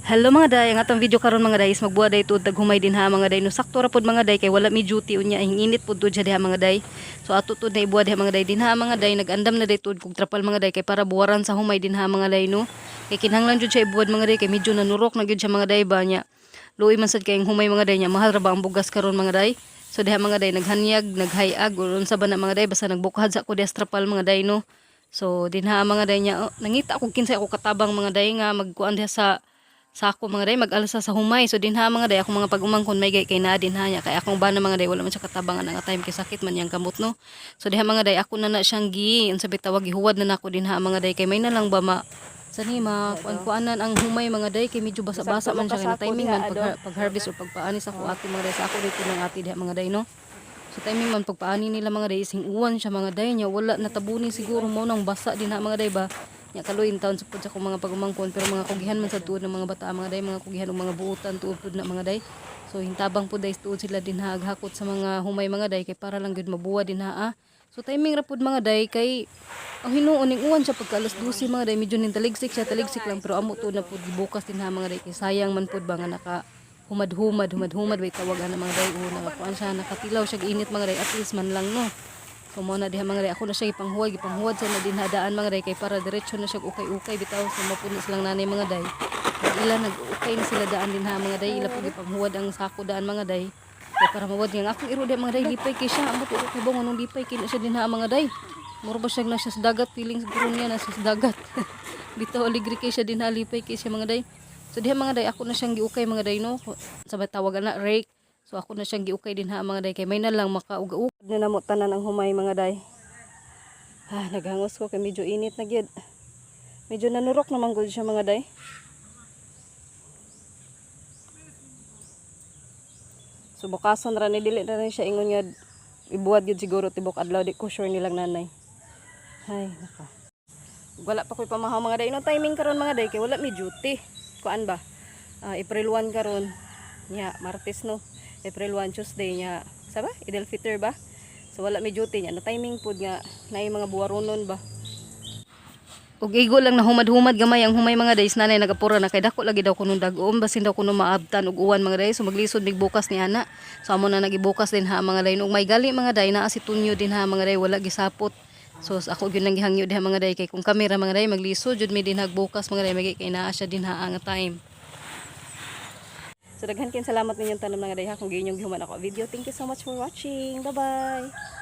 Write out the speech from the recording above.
Hello mga day, ang atong video karon mga day is magbuhat day tuod taghumay din ha mga day. No sakto ra pod mga day kay wala mi duty unya ang init pod tuod diha mga day. So ato tud na ibuhat diha mga day din ha mga day nagandam na day tuod kog trapal mga day kay para buwaran sa humay din ha mga day no. Kay kinahanglan jud siya ibuhat mga day kay medyo nanurok na gyud siya mga day ba nya. Luoy man sad kay ang humay mga day nya mahal ra ba ang bugas karon mga day. So diha mga day naghanyag, naghayag unsa ba na mga day basta nagbukad sa ko diha trapal mga day no. So dinha mga day nya nangita ko kinsay ako katabang mga day nga magkuan diha sa ako mga day mag-alsa sa humay. So dinha mga day ako mga pag-umangkon may kay na dinha nya kay akong bana mga day wala man siya katabangan nga time kay sakit man yang kamot no. So diha mga day ako na siyang unsa bit tawag gihuwad na nako dinha mga day kay may na lang ba ma sanima kuan-kuanan ang humay mga day kay medyo basa-basa man siya kay timing man pag-harvest o pagpaani sa ati mga day sa ako dito ng ati diha mga day no. So timing man pagpaani nila mga day sing uwan siya mga day nya wala natabuni siguro mo nang basa dinha mga day ba. Nya kaluin taon sa pud sa akong mga pagumangkon pero mga kugihan man sa tuod ng mga bata mga day mga kugihan og mga buutan tuod pud na mga day. So hintabang pud day tuod sila din haghakot sa mga humay mga day kay para lang gud mabuwa din ha. So timing ra pud mga day kay ang hinuon ning uwan siya pagka alas 12 mga day medyo nin taligsik siya taligsik lang pero amo tuod na pud gibukas din ha mga day kay sayang man pud ba nga naka humad-humad way tawagan na mga day una kuan siya nakatilaw siya init mga day at least man lang no. So mo na diha mga day ako na siya gipanghuwad sa na dinhadaan mga day kay para diretso na siya ukay-ukay bitaw so mapuno silang nanay mga day. Ila nag-ukay na sila daan din ha mga day ila pud gipanghuwad ang sako daan mga day. Kay para mawad nga ako iro diha mga day lipay kay siya amo iro kay bong anong lipay kay na siya din ha mga day. Mura ba siya na siya sa dagat feeling siguro niya na siya sa dagat. Bitaw aligri kay siya din ha lipay kay siya mga day. So diha mga day ako na siyang giukay mga day no sa tawagan na rake. So ako na siyang giukay din ha mga day kay may na lang makauga-ugad na namo tanan ang humay mga day. Naghangos ko kay medyo init na gyud. Medyo nanurok naman gud siya mga day. So bukason ra ni dili na rin siya ingon nga ibuhat gyud siguro tibok adlaw di ko sure nilang nanay. Hay nako. Wala pa koy pamahaw mga day no timing karon mga day kay wala mi duty. Kuan ba? April 1 karon. Nya Martes no. April 1 Tuesday nya saba Idil Fitr ba. So wala may duty nya na timing pud nga naay mga buwaronon ba. Ug igo lang na humad-humad gamay ang humay mga days nanay nagapura na kay dako lagi daw kuno dag-om basin daw kuno maabtan og uwan mga day so maglisod mig bukas ni ana. So amo na nagibukas din ha mga day ug may gali mga day naa si tunyo din ha mga day wala gisapot. So ako gyud nang gihangyo diha mga day kay kung kamera mga day maglisod jud mi din hagbukas mga day magi kay naa siya din ha nga time. So daghan kin salamat ninyong tanom mga day ha kung giinyong gihuman ako video. Thank you so much for watching. Bye bye.